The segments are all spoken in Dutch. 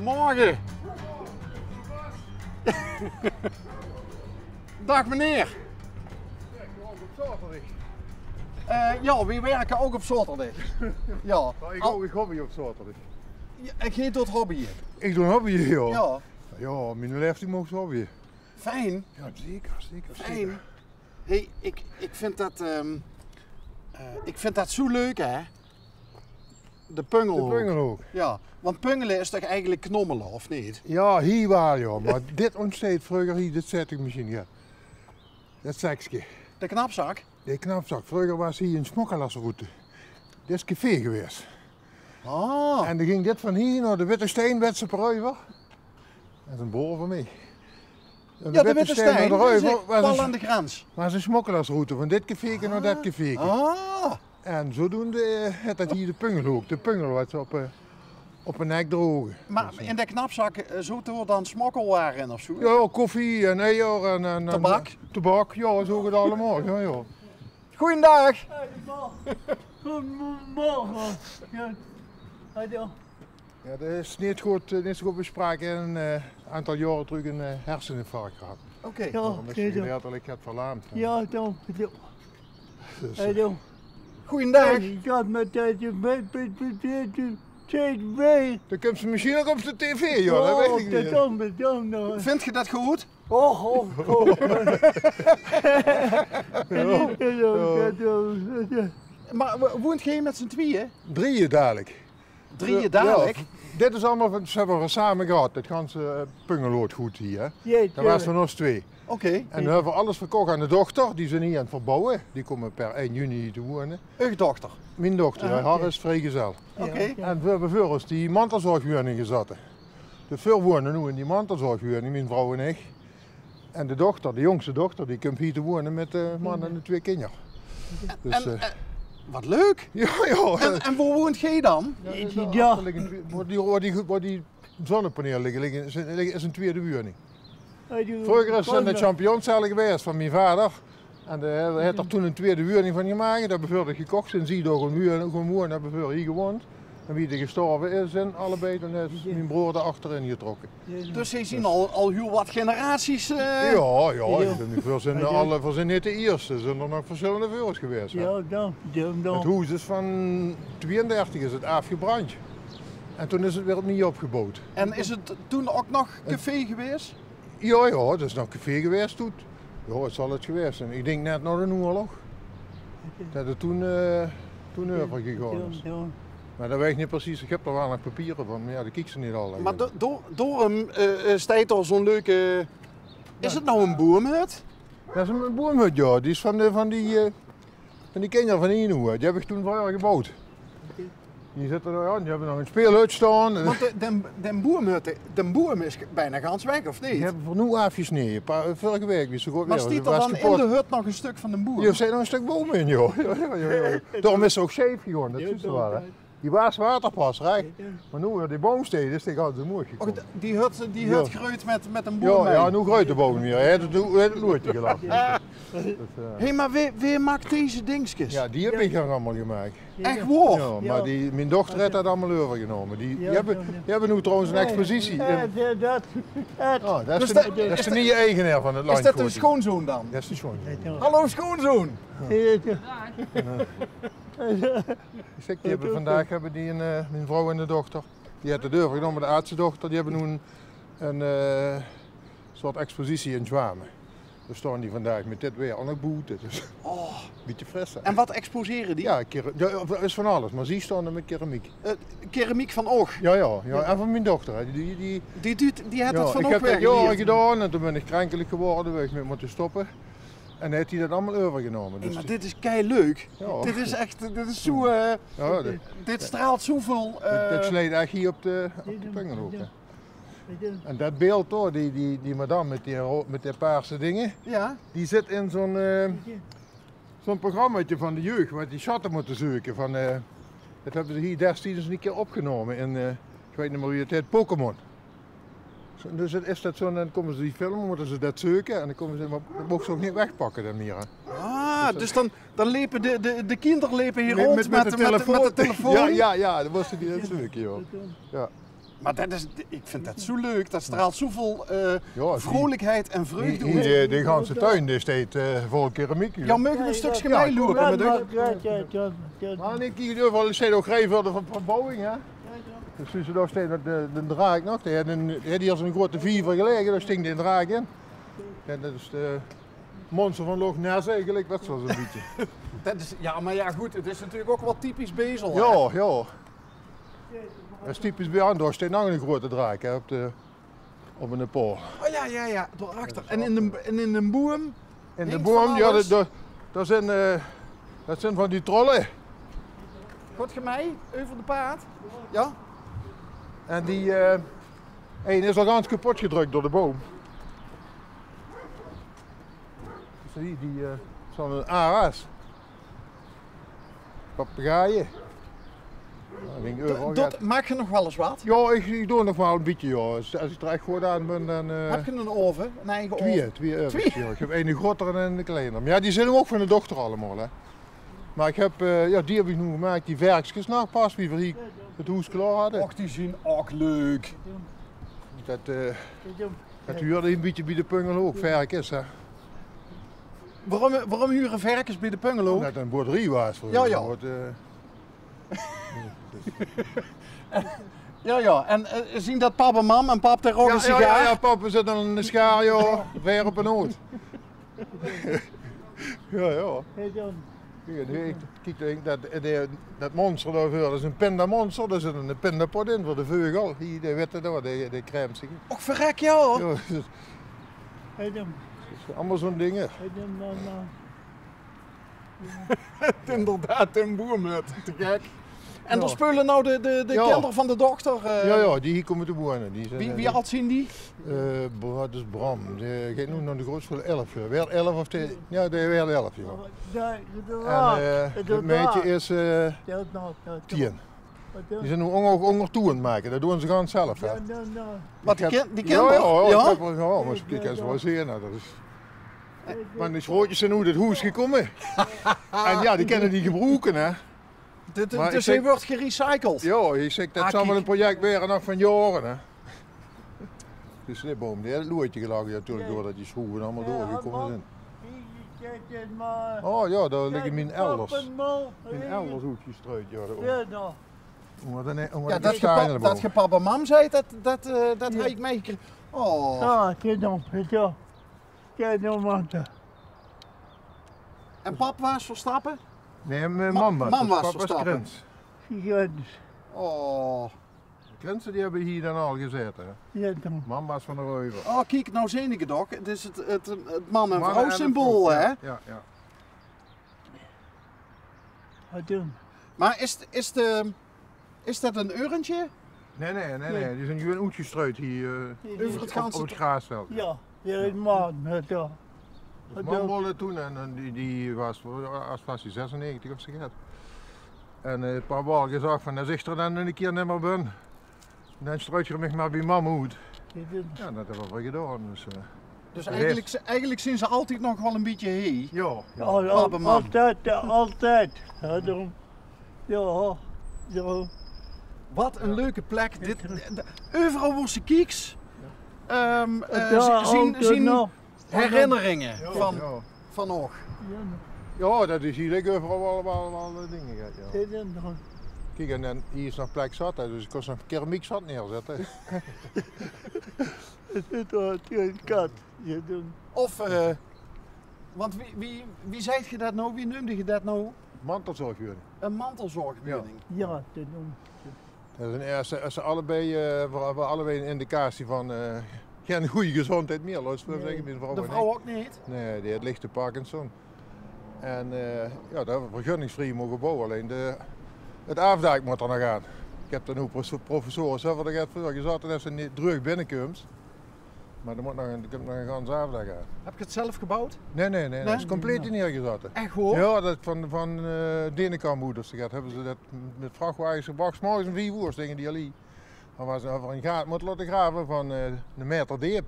Morgen. Dag meneer. Ja, we werken ook op zaterdag. Ja. Ik hobby op zaterdag. Ik ga tot hobbyen. Ik doe een hobby, joh. Ja. Ja, mijn leeftijd mag hobbyen. Fijn. Ja, zeker. Fijn. Hey, ik vind dat zo leuk, hè? De pungelhoek. De pungelhoek. Ja, want pungelen is toch eigenlijk knommelen, of niet? Ja, hier wel, joh. Maar dit ontsteekt vroeger hier, dit zettingmachine, ja. Dat sekje. De knapzak? De knapzak. Vroeger was hier een smokkelasroute. Dit is café geweest. Ah. En dan ging dit van hier naar de Witte Steen, Wetse Peruiver. Dat is een boor van mij. Ja, de Witte Steen, naar de Ruiver pal aan de grens. was een smokkelasroute van dit café naar dat café. Ah. En zodoende had dat hier de pungelhoek. De pungel wat ze op een nek drogen. Maar in de knapzak zouden er dan smokkelwaren in of zo? Ja, koffie en eier en tabak? Tabak, ja, zo gaat het allemaal. Ja. Goeiedag! Goedemorgen. Ja, Ja, dat is niet goed bespraken. Een aantal jaren terug een herseninfarct gehad. Oké. Daarom is het gedeeltelijk het verlaamd. ja, dan. Dus, Goeiedag! Ik had met deze TV. dan komt ze misschien ook op de tv, joh. Dat weet ik niet. Vind je dat goed? Oh. Maar woont je met z'n tweeën? Drieën dadelijk. Drieën dadelijk? Ja, dit is allemaal, ze hebben we samen gehad, het ganse pungelood goed hier. Dat was van ons twee. Oké. En we hebben alles verkocht aan de dochter, die zijn hier aan het verbouwen. Die komen per 1 juni hier te wonen. Uw dochter? Mijn dochter, haar is vrijgezel. Oké. En we hebben voor ons die mantelzorgwoning gezet. De veel wonen nu in die mantelzorgwoning, mijn vrouw en ik. En de dochter, de jongste dochter, die komt hier te wonen met de man en de 2 kinderen. Dus, Wat leuk! ja. En waar woont jij dan? Ja. Waar die zonnepanelen liggen, is een tweede woning. Vroeger is het de champignonzaal geweest van mijn vader. En hij had er toen een tweede woning van gemaakt. Dat hebben we gekocht. Sinds die door een woon hebben we hier gewoond. En wie er gestorven is, zijn allebei, dan is mijn broer er achterin getrokken. Dus zij zien al heel wat generaties. Ja, voor zijn niet de eerste. Er zijn er nog verschillende vuurs geweest. Hè. Ja, dan. Het huis is van 32 is het afgebrand. En toen is het weer opnieuw opgebouwd. En is het toen ook nog café geweest? Ja, dat is nog café geweest toen. Ja, het zal het geweest zijn. Ik denk net na de oorlog. Dat het toen overgegaan is. Maar dat weet ik niet precies. Ik heb er wel nog papieren van, maar ja, dat kijk ze niet al. Maar door hem staat er zo'n leuke... Is het nou een boomhut? Dat is een boomhut, ja. Die is van die kinderen van Inu. Die heb ik toen vroeger gebouwd. Die zitten er aan, die hebben nog een speelhut staan. Want de boom is bijna gans weg, of niet? Die hebben we nu afgesneden, vorige week. Dus maar stiet er dan in de hut nog een stuk van de boom? Ja, er zit nog een stuk boom in, joh. Ja. Daarom is ze ook scheef geworden, dat is wel, hè. Die was waterpas, recht. Maar nu weer die boomsteden is die altijd mooi gekomen. Die hut groeit met een boom mee? Ja, nu groeit de boom weer. Hij heeft het loertje gelaten. Hé, maar wie maakt deze dingetjes? Ja, die heb ik allemaal gemaakt. Echt waar? Ja, maar mijn dochter heeft dat allemaal overgenomen. Die hebben nu trouwens een expositie. Dat is de nieuwe eigenaar van het land. Is dat een schoonzoon dan? Dat is de schoonzoon. Hallo schoonzoon! Vandaag hebben mijn vrouw en de dochter, die heeft het overgenomen, de oudste dochter, die hebben nu een soort expositie in Zwamen. Daar staan die vandaag met dit weer aan het boeten. Dus een beetje fris. Hè. En wat exposeren die? Ja, dat is van alles, maar die staan er met keramiek. Keramiek van oog? Ja, en van mijn dochter. Hè. Die heeft het van oog Ik heb weer het jaren gedaan en toen ben ik krankelijk geworden, ben ik mee moeten stoppen. En hij heeft hij dat allemaal overgenomen. Dus maar dit is keileuk. Ja. Dit is zo... dit straalt zoveel... Dit sleet echt hier op de pungelhoek. En dat beeld hoor, die madame met die paarse dingen, die zit in zo'n programmaatje van de jeugd, waar die chatten moeten zoeken. Dat hebben ze hier destijds een keer opgenomen in, ik weet niet meer hoe het heet, Pokémon. Dus is dat zo, dan komen ze die filmen, moeten ze dat zoeken en dan komen ze, maar dat mogen ze ook niet wegpakken dan meer. Dus dan lepen de kinderen lepen hier rond met de telefoon? Ja, dan moesten die dat zoeken, joh. Ja. Maar ik vind dat zo leuk. Dat straalt zoveel Ja, vrolijkheid en vreugde uit. De ganse tuin is steeds vol keramiek. Ja, mogen we een stukje meelopen met u? Maar ik kijk overal, steeds ook geen van de verbouwing, hè. Dus als je daar steeds de draak nog, die had als een grote viever gelegen, daar stinkt de draak in. En dat is de monster van Loch Ness eigenlijk, dat is wel zo'n beetje. Ja, maar ja goed, het is natuurlijk ook wel typisch bezel. Hè? Ja, ja. Dat is typisch bij Andorra, steekt nog een grote draak hè, op een pool. Oh ja, daarachter. En in de boom? In de boom, ja, dat zijn van die trollen. Goed je mij, over de paard? Ja? En die een is al ganz kapot gedrukt door de boom. Die zo'n een aas. Papegaaien. Maak je nog wel eens wat? Ja, ik doe nog wel een beetje. Ja. Als ik er echt goed aan ben, dan... Heb je een oven? Een eigen oven? Twee ovens. Ja. Ik heb een groter en een kleiner. Maar ja, die zijn ook van de dochter allemaal. Hè. Maar ik heb, die heb ik nu gemaakt, die werkjes nog pas, wie voor hier het huis klaar hadden. Och, die zien ook leuk. Dat huurde een beetje bij de pungel ook, werkjes. Hè. Waarom huren varkens bij de Pungelo? Net een boerderij was voor Ja. Ja. En zien dat pap en mam en pap daar ook een sigaar? Ja, papa zit dan in een schaar, joh. Weer op een oot. Ja. Kijk, dat monster daarvoor, dat is een pindamonster. Daar zit een pindapot in voor de vogel. Die witte daar, die crème zich. Och, verrek jou! Ja, allemaal zo'n dingen. Inderdaad, een boermut. Te gek. En daar spelen nou de kinderen van de dochter? Ja, die hier komen te wonen. Wie oud zien die? Dat is Bram. Die gaat nu naar de grootschool 11. Weer 11 of die? Ja, die werd 11. Ja. En het meisje is 10. Die zijn nu onder toe aan het maken, dat doen ze gewoon zelf. Hè. Wat, die kinderen? Ja, maar kijk eens wel zien. Dat is... Maar die schrootjes zijn nu dit huis gekomen. En ja, die kunnen die gebruiken. Hè. Dus hij wordt gerecycled? Ja, je zegt dat zal wel een project weer nog van jaren. Hè. Dus die boom, die heeft het loertje gelagen natuurlijk doordat die schroeven allemaal doorgekomen zijn. Oh ja, daar liggen mijn elders. Mijn elders hoekjes eruit. Ja, dat je papa en mam zei, dat heb ik meegekregen. Oh. En pap was Verstappen? Nee, mijn mam was Verstappen. Oh. Grenzen die hebben hier dan al gezeten. Ja, dan. Mam was van de Reuver. Oh, kijk, nou zie ik het ook. Het is het man- en vrouw symbool, hè? Ja. Wat doen? Maar is dat een urntje? Nee. Die zijn nu een oetje strooid hier op het graasveld. Ja, hier in Maan. Ja. Mam woonde toen en die was 96 of zo gaat. En een paar weken gezegd van, dan zegt er dan een keer niet meer ben. Dan struit je me maar bij mam uit. Ja, dat hebben we gedaan. Dus eigenlijk zien ze altijd nog wel een beetje heen. Ja. Altijd. Ja. Wat een leuke plek. Overal wordt ze kieks. Zien herinneringen van nog. Ja, dat is hier overal wel dingen. Ja. Kijk, en dan, hier is nog plek zat, dus ik kon nog keramiek zat neerzetten. Het is een kat. Of, want wie zei je dat nou? Wie noemde je dat nou? Mantelzorgwoning. Een mantelzorgwoning. Ja, dat doen. Dat is als ze allebei een indicatie van geen goede gezondheid meer, laat ik zeggen. De vrouw ook niet? Nee, die heeft lichte Parkinson. En ja, dat we vergunningsvrij mogen bouwen, alleen het afdak moet er nog aan. Ik heb er nu professoren zelf voor gezegd dat ze niet terug binnenkomt. Maar er moet nog een gans afdak aan. Heb je het zelf gebouwd? Nee, dat is compleet neergezet. Echt hoor? Ja, dat van Denenkamp-moeders hebben ze dat met vrachtwagens gebracht, 's morgens om 4 uur tegen die Ali. Dan was ze over een gaat moeten laten graven van een meter diep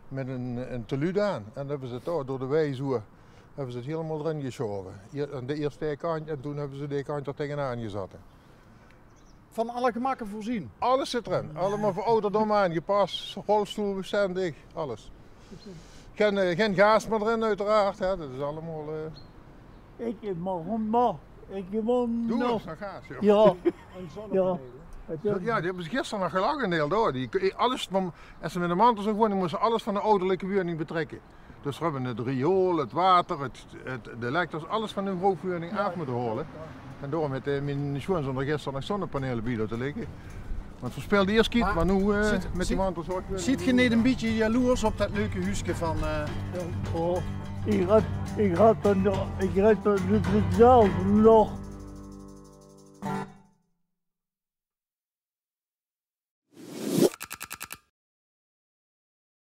met een teluut aan. En dan hebben ze het door de wijzoer hebben ze het helemaal erin geschoven. Aan de eerste kant en toen hebben ze de kant er tegenaan gezet. van alle gemakken voorzien. Alles zit erin. Allemaal voor ouderdom aangepast. Rolstoelbestendig, alles. Geen gas meer erin uiteraard. Hè. Dat is allemaal... Ik heb maar. Ik heb Doe nog. eens naar gas, joh. Ja. Ja. Ja, die hebben ze gisteren nog gelachen een heel door. Alles van, als ze met de mantel zo wonen, moesten ze alles van de ouderlijke woning betrekken. Dus we hebben het riool, het water, de elektros, alles van de hoofdwoning af moeten holen. En daarom met mijn schoonzoon gisteren nog zonnepanelen bij te liggen. Want we speelden eerst kiet, maar nu met die mantel zo. Ziet je niet een beetje jaloers op dat leuke huisje van... Ik had het zelf nog.